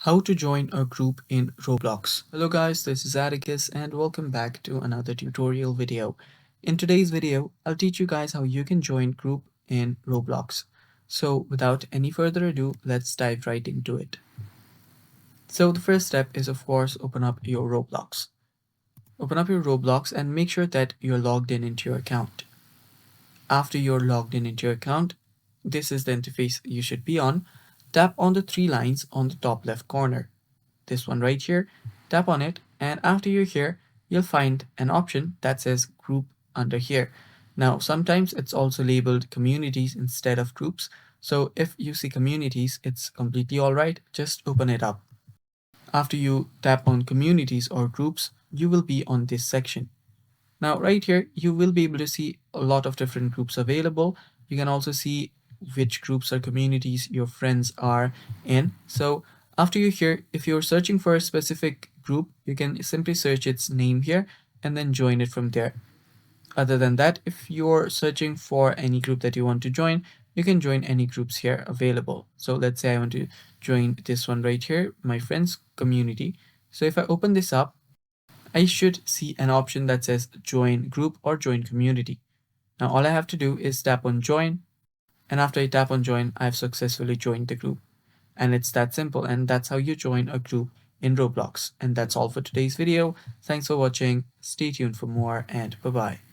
How to join a group in Roblox. Hello guys, this is Atticus and welcome back to another tutorial video. In today's video, I'll teach you guys how you can join group in Roblox. So without any further ado, let's dive right into it. So the first step is of course open up your Roblox. Open up your Roblox and make sure that you're logged in into your account. After you're logged in into your account, this is the interface you should be on. Tap on the three lines on the top left corner. This one right here, tap on it, and after you're here, you'll find an option that says group under here. Now, sometimes it's also labeled communities instead of groups. So if you see communities, it's completely all right. Just open it up. After you tap on communities or groups, you will be on this section. Now, right here, you will be able to see a lot of different groups available. You can also see which groups or communities your friends are in. So after you're here, if you're searching for a specific group, you can simply search its name here and then join it from there. Other than that, if you're searching for any group that you want to join, you can join any groups here available. So let's say I want to join this one right here, my friends community. So if I open this up, I should see an option that says join group or join community. Now all I have to do is tap on join, and after I tap on join, I've successfully joined the group. And it's that simple, and that's how you join a group in Roblox. And that's all for today's video. Thanks for watching. Stay tuned for more, and bye bye.